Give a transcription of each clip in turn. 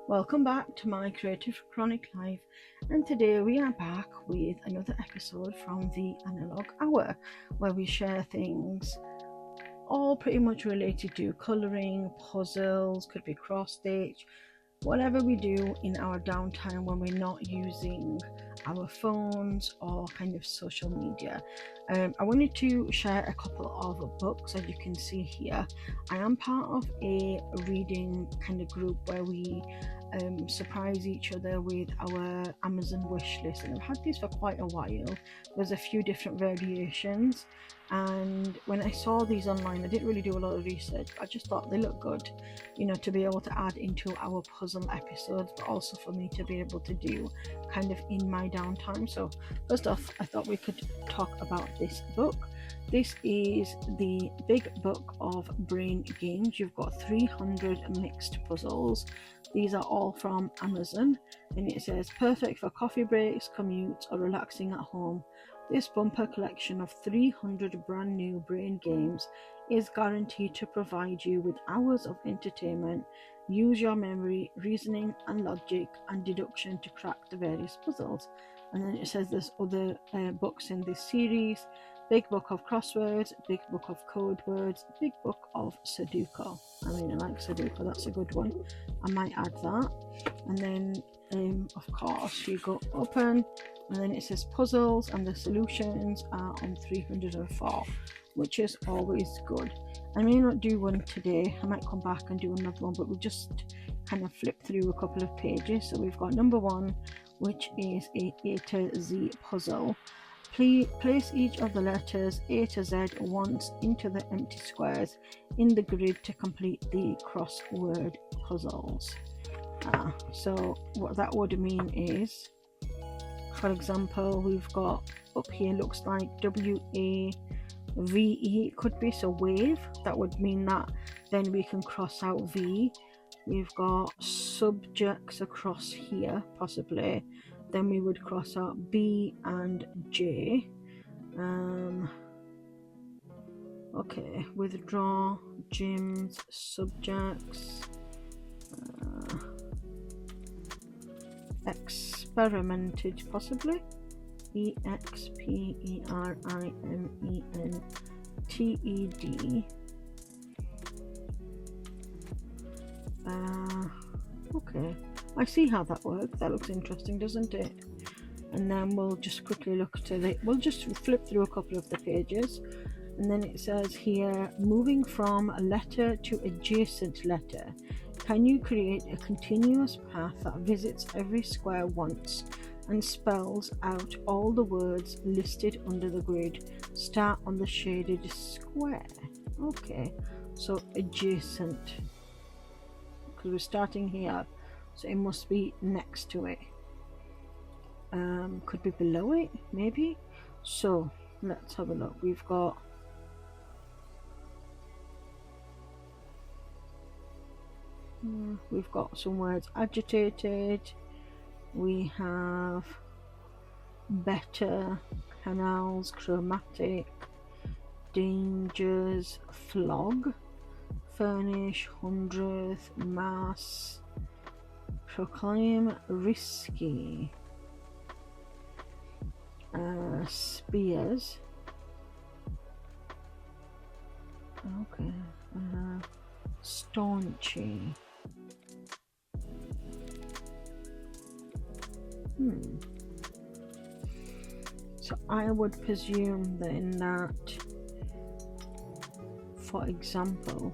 Welcome back to my Creative Chronic Life, and today we are back with another episode from the Analogue Hour where we share things all pretty much related to colouring, puzzles, could be cross stitch, whatever we do in our downtime when we're not using our phones or kind of social media. I wanted to share a couple of books. As you can see here, I am part of a reading kind of group where we surprise each other with our Amazon wish list, and I've had these for quite a while. There's a few different variations, and when I saw these online, I didn't really do a lot of research. I just thought they look good, to be able to add into our puzzle episodes, but also for me to be able to do kind of in my downtime. So first off, I thought we could talk about this book. This is the Big Book of Brain Games. You've got 300 mixed puzzles. These are all from Amazon, and it says perfect for coffee breaks, commutes, or relaxing at home. This bumper collection of 300 brand new brain games is guaranteed to provide you with hours of entertainment. Use your memory, reasoning, and logic and deduction to crack the various puzzles. And then it says there's other books in this series: Big Book of Crosswords, Big Book of Code Words, Big Book of Sudoku. I like Sudoku, that's a good one. I might add that. And then, of course, you go open, and then it says puzzles, and the solutions are on 304, which is always good. I may not do one today, I might come back and do another one, but we'll just kind of flip through a couple of pages. So we've got number 1, which is A to Z puzzle. Place each of the letters A to Z once into the empty squares in the grid to complete the crossword puzzles. So what that would mean is, for example, we've got up here, looks like WAVE, it could be, so wave. That would mean that then we can cross out V. We've got subjects across here, possibly. Then we would cross out B and J. Okay, withdraw, gyms, subjects, experimented, possibly. EXPERIMENTED. Okay, I see how that works. That looks interesting, doesn't it? And then we'll just quickly look to we'll just flip through a couple of the pages, and then it says here, moving from a letter to adjacent letter. Can you create a continuous path that visits every square once and spells out all the words listed under the grid? Start on the shaded square. Okay, so adjacent, because we're starting here, so it must be next to it. Could be below it, maybe. So let's have a look. We've got some words: agitated, we have better, canals, chromatic, dangers, flog, furnish, hundredth, mass, proclaim, risky, spears, okay, staunchy. So I would presume then that, for example,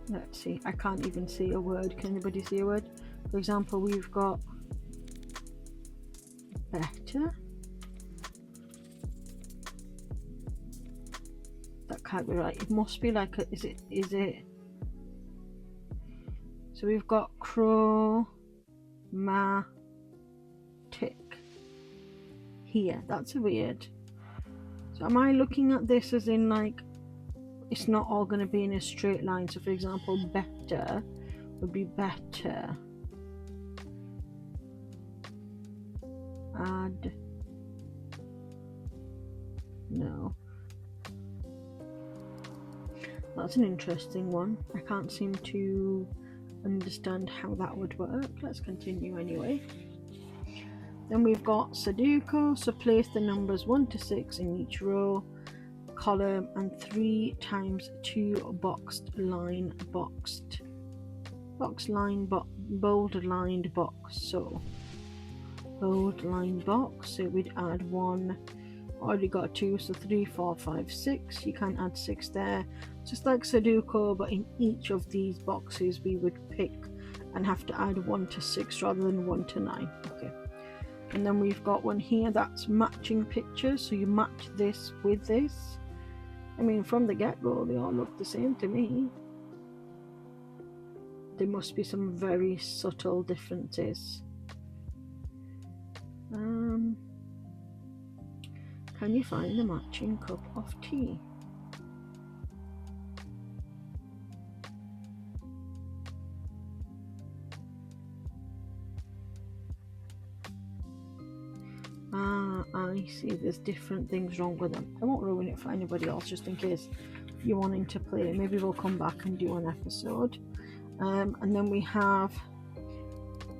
let's see, I can't even see a word. Can anybody see a word? For example, we've got better. That can't be right. It must be like a, is it? So we've got chromatic here. That's weird. So am I looking at this as in like, it's not all going to be in a straight line? So for example, better would be better. Add. No. That's an interesting one. I can't seem to understand how that would work. Let's continue anyway. Then we've got Sudoku. So place the numbers 1 to 6 in each row, column, and 3 times 2 bold lined box. So bold lined box. So we'd add 1. Already got 2, so 3, 4, 5, 6. You can add 6 there, just like Sudoku, but in each of these boxes we would pick and have to add 1 to 6 rather than 1 to 9. Okay. And then we've got one here that's matching pictures, so you match this with this. I mean, from the get-go they all look the same to me. There must be some very subtle differences. Can you find the matching cup of tea? I see there's different things wrong with them. I won't ruin it for anybody else, just in case you're wanting to play. Maybe we'll come back and do an episode. And then we have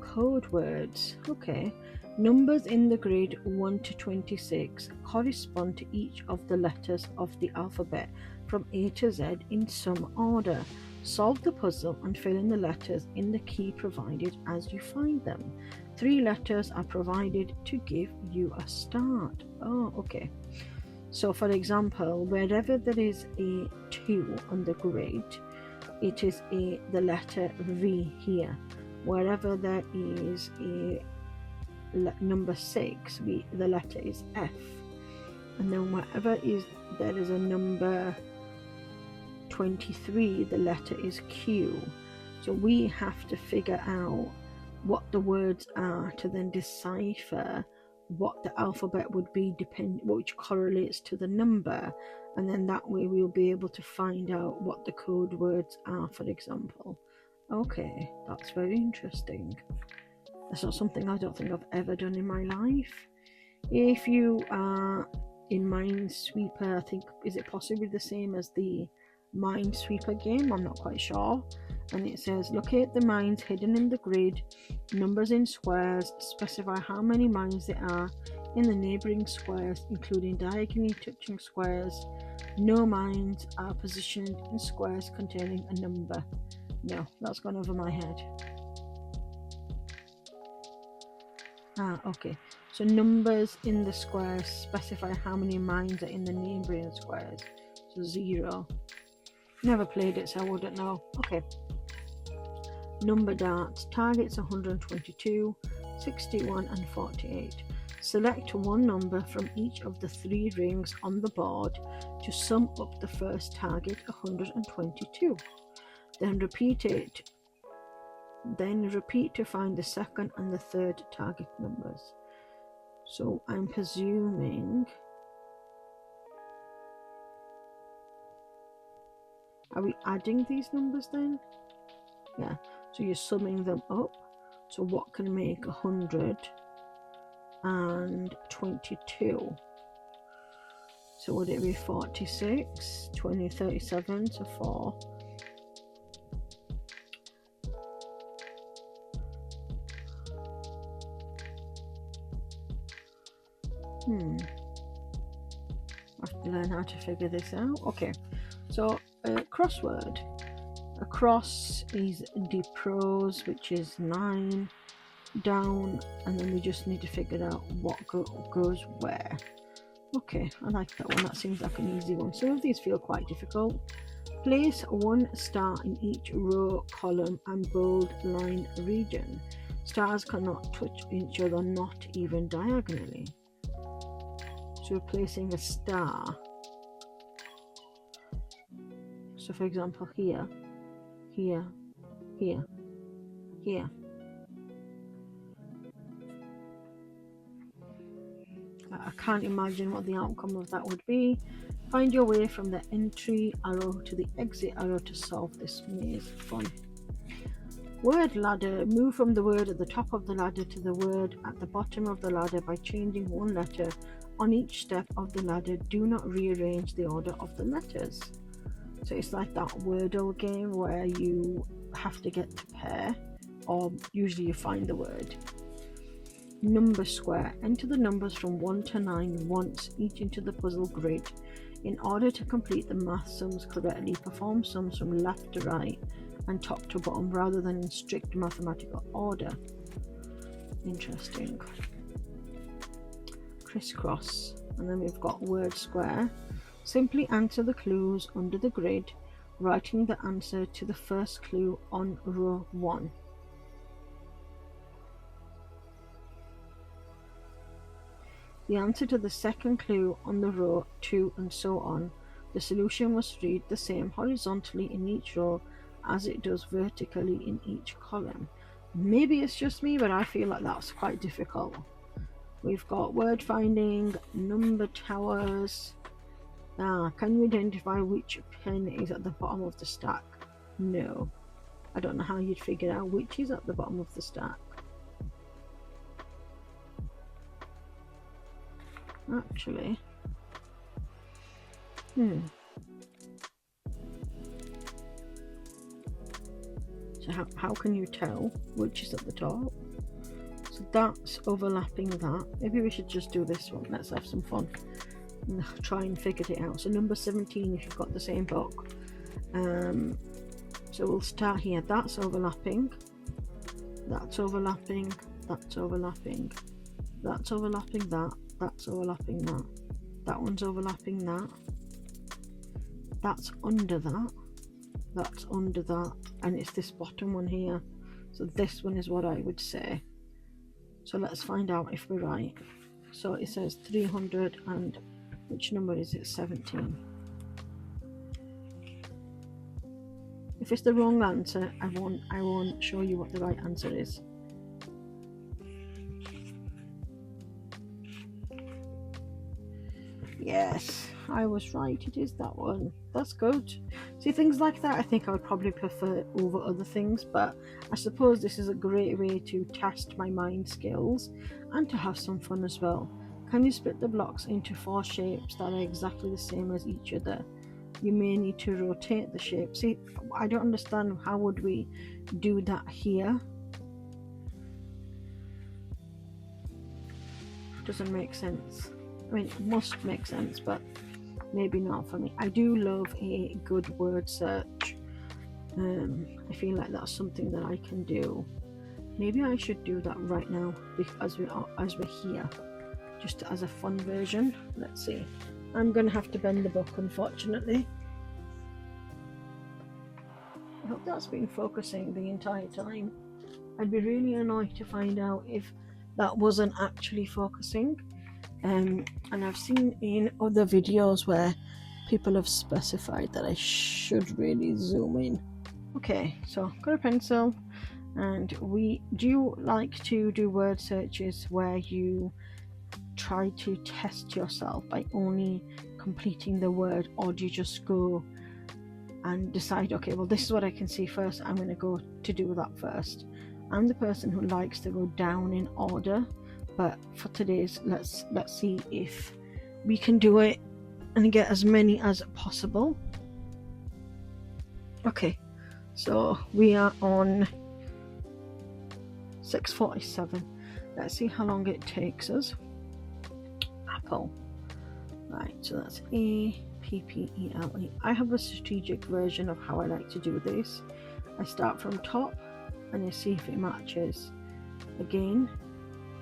code words. Okay. Numbers in the grid 1 to 26 correspond to each of the letters of the alphabet from A to Z in some order. Solve the puzzle and fill in the letters in the key provided as you find them. 3 letters are provided to give you a start. Oh, okay. So for example, wherever there is a 2 on the grid, it is the letter V here. Wherever there is a number 6, the letter is F. And then wherever there is a number 23, the letter is Q. So we have to figure out what the words are to then decipher what the alphabet would be, which correlates to the number, and then that way we'll be able to find out what the code words are, for example. Okay, that's very interesting. That's not something I don't think I've ever done in my life. If you are in Minesweeper, I think, is it possibly the same as the Minesweeper game? I'm not quite sure. And it says locate the mines hidden in the grid, numbers in squares, specify how many mines there are in the neighbouring squares, including diagonally touching squares. No mines are positioned in squares containing a number. No, that's gone over my head. Okay. So numbers in the squares specify how many mines are in the neighbouring squares. So 0. Never played it, so I wouldn't know. Okay. Number darts. Targets 122, 61 and 48. Select one number from each of the 3 rings on the board to sum up the first target, 122. Then repeat to find the second and the third target numbers. So I'm presuming, are we adding these numbers then? Yeah, so you're summing them up. So what can make 122? So would it be 46, 20, 37, so 4. I have to learn how to figure this out. Okay, so crossword. A cross is the pros, which is 9 down, and then we just need to figure out what goes where. Okay, I like that one. That seems like an easy one. Some of these feel quite difficult. Place 1 star in each row, column, and bold line region. Stars cannot touch each other, not even diagonally. So we're placing a star. So for example, here, here, here, here. I can't imagine what the outcome of that would be. Find your way from the entry arrow to the exit arrow to solve this maze. Fun. Word ladder. Move from the word at the top of the ladder to the word at the bottom of the ladder by changing one letter on each step of the ladder. Do not rearrange the order of the letters. So it's like that Wordle game where you have to get to pair, or usually you find the word. Number square. Enter the numbers from 1 to 9 once each into the puzzle grid. In order to complete the math sums correctly, perform sums from left to right and top to bottom rather than in strict mathematical order. Interesting. Crisscross. And then we've got word square. Simply answer the clues under the grid, writing the answer to the first clue on row 1. The answer to the second clue on the row 2, and so on. The solution must read the same horizontally in each row as it does vertically in each column. Maybe it's just me, but I feel like that's quite difficult. We've got word finding, number towers. Can you identify which pen is at the bottom of the stack? No. I don't know how you'd figure out which is at the bottom of the stack. Actually, so how can you tell which is at the top? So that's overlapping that. Maybe we should just do this one. Let's have some fun and try and figure it out. So number 17, if you've got the same book. So we'll start here. That's overlapping. That's overlapping. That's overlapping. That's overlapping that. That's overlapping that. That one's overlapping that. That's under that. That's under that. And it's this bottom one here. So this one is what I would say. So let's find out if we're right. So it says 300 and which number is it? 17. If it's the wrong answer, I won't show you what the right answer is. Yes, I was right. It is that one. That's good. See, things like that I think I would probably prefer over other things, but I suppose this is a great way to test my mind skills and to have some fun as well. Can you split the blocks into 4 shapes that are exactly the same as each other? You may need to rotate the shape. See, I don't understand how would we do that here. Doesn't make sense. I mean, it must make sense, but maybe not for me. I do love a good word search. I feel like that's something that I can do. Maybe I should do that right now as we're here, just as a fun version. Let's see. I'm gonna have to bend the book, unfortunately. I hope that's been focusing the entire time. I'd be really annoyed to find out if that wasn't actually focusing. And I've seen in other videos where people have specified that I should really zoom in. Okay, so got a pencil, and do you like to do word searches where you try to test yourself by only completing the word, or do you just go and decide, okay, well, this is what I can see first, I'm going to go to do that first? I'm the person who likes to go down in order, but for today's, let's see if we can do it and get as many as possible. Okay, so we are on 6:47. Let's see how long it takes us. Apple. Right, so that's A-P-P-E-L-E. I have a strategic version of how I like to do this. I start from top and I see if it matches. Again,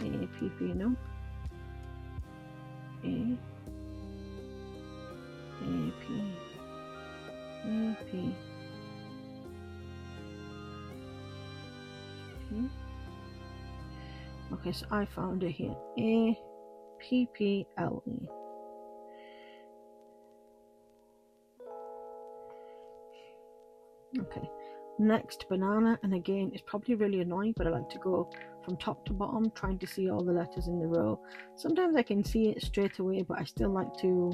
A-P-P, no. A-P, A-P. Okay, so I found it here. A-P-P-L-E. Okay, next banana, and again it's probably really annoying, but I like to go from top to bottom trying to see all the letters in the row. Sometimes I can see it straight away, but I still like to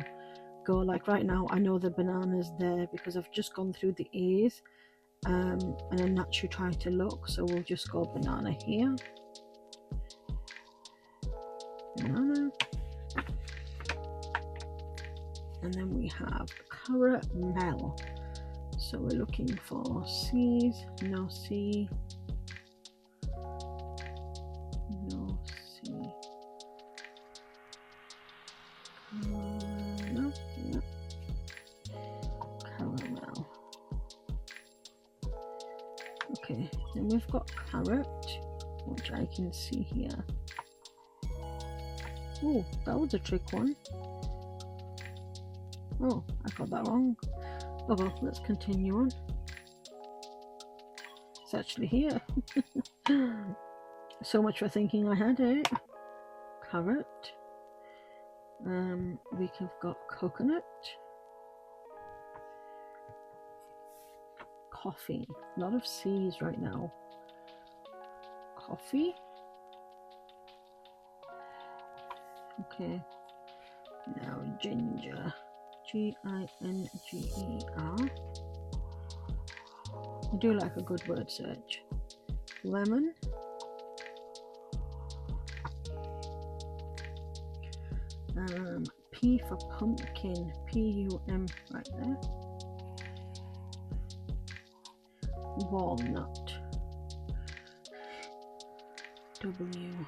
go, like right now I know the banana's there because I've just gone through the A's, and I'm naturally trying to look, so we'll just go banana here. Banana. And then we have caramel. So we're looking for C's, no C, no C. No, no. Caramel. Okay, then we've got carrot, which I can see here. Oh, that was a trick one. Oh, I got that wrong. Oh well, let's continue on. It's actually here. So much for thinking I had it. Carrot. We have got coconut. Coffee. A lot of C's right now. Coffee. Okay. Now ginger. Ginger. I do like a good word search. Lemon. P for pumpkin. P-U-M right there. Walnut. W.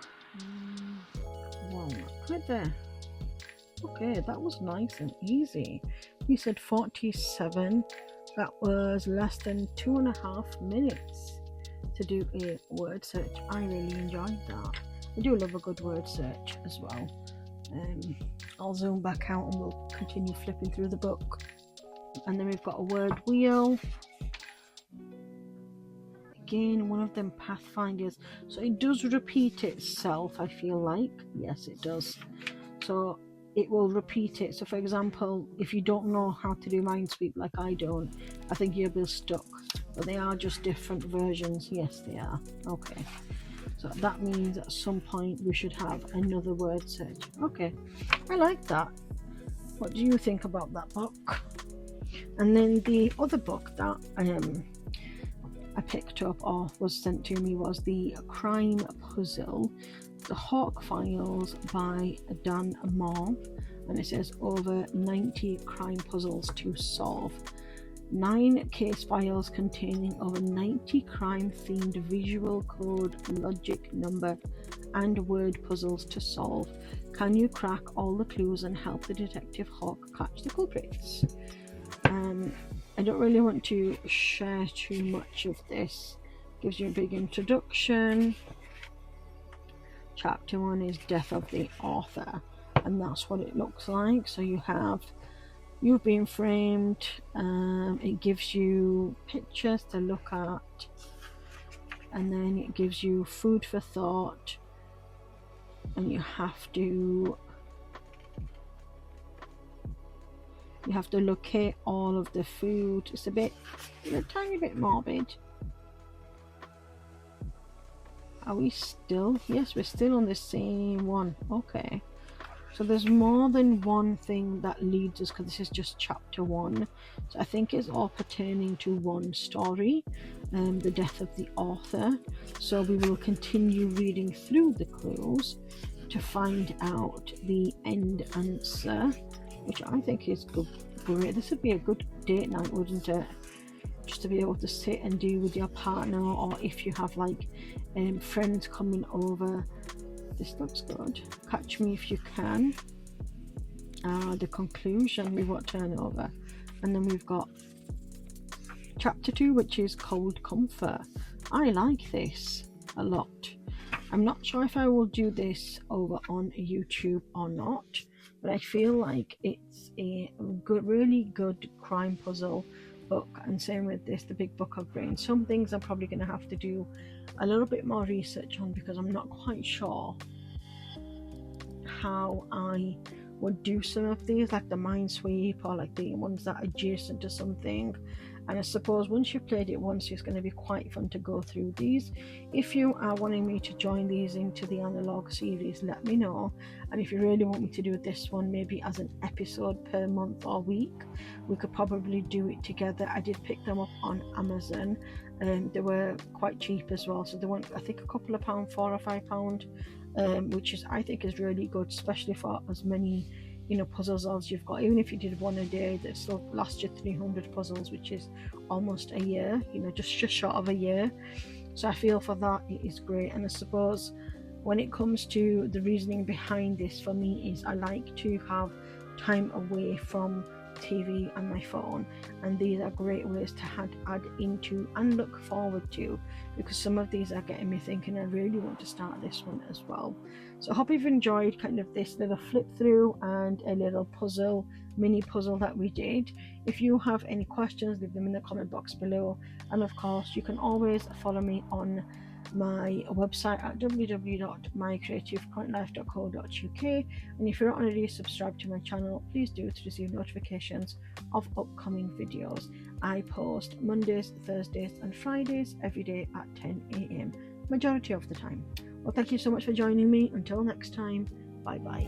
Walnut right there. Okay, that was nice and easy. You said 47. That was less than 2.5 minutes to do a word search. I really enjoyed that. I do love a good word search as well. I'll zoom back out and we'll continue flipping through the book. And then we've got a word wheel. Again, one of them pathfinders. So it does repeat itself, I feel like. Yes, it does. So it will repeat it. So for example, if you don't know how to do Minesweep like I don't, I think you'll be stuck. But they are just different versions. Yes, they are. Okay. So that means at some point we should have another word search. Okay, I like that. What do you think about that book? And then the other book that I picked up or was sent to me was the crime puzzle, The Hawk Files by Dan Moore, and it says over 90 crime puzzles to solve. 9 case files containing over 90 crime-themed visual code, logic, number, and word puzzles to solve. Can you crack all the clues and help the detective Hawk catch the culprits? I don't really want to share too much of this. Gives you a big introduction. Chapter 1 is Death of the Author, and that's what it looks like. So you have You've Been Framed. It gives you pictures to look at, and then it gives you food for thought, and you have to locate all of the food. It's a tiny bit morbid. Are we still? Yes, we're still on the same one. Okay. So there's more than one thing that leads us, because this is just chapter 1. So I think it's all pertaining to one story, the death of the author. So we will continue reading through the clues to find out the end answer, which I think is great. This would be a good date night, wouldn't it? Just to be able to sit and do with your partner, or if you have like friends coming over. This looks good. Catch Me If You Can. The conclusion we won't turn over, and then we've got chapter 2, which is Cold Comfort. I like this a lot. I'm not sure if I will do this over on YouTube or not, but I feel like it's a really good crime puzzle book, and same with this, the Big Book of Brains. Some things I'm probably going to have to do a little bit more research on, because I'm not quite sure how I would do some of these, like the Minesweep, or like the ones that are adjacent to something. And I suppose once you've played it once, it's going to be quite fun to go through these. If you are wanting me to join these into the Analogue series, let me know. And if you really want me to do this one maybe as an episode per month or week, we could probably do it together. I did pick them up on Amazon, and they were quite cheap as well. So they weren't, I think, a couple of pound, £4 or £5, which is, I think, is really good, especially for as many puzzles as you've got. Even if you did one a day, that still lasts you 300 puzzles, which is almost a year, just short of a year. So I feel for that it is great. And I suppose when it comes to the reasoning behind this, for me, is I like to have time away from TV and my phone, and these are great ways to add into and look forward to, because some of these are getting me thinking I really want to start this one as well. So I hope you've enjoyed kind of this little flip through and a little mini puzzle that we did. If you have any questions, leave them in the comment box below, and of course you can always follow me on my website at www.mycreativechroniclife.co.uk, and if you're not already subscribed to my channel, please do to receive notifications of upcoming videos. I post Mondays, Thursdays and Fridays every day at 10 a.m. majority of the time. Well, thank you so much for joining me. Until next time, bye bye.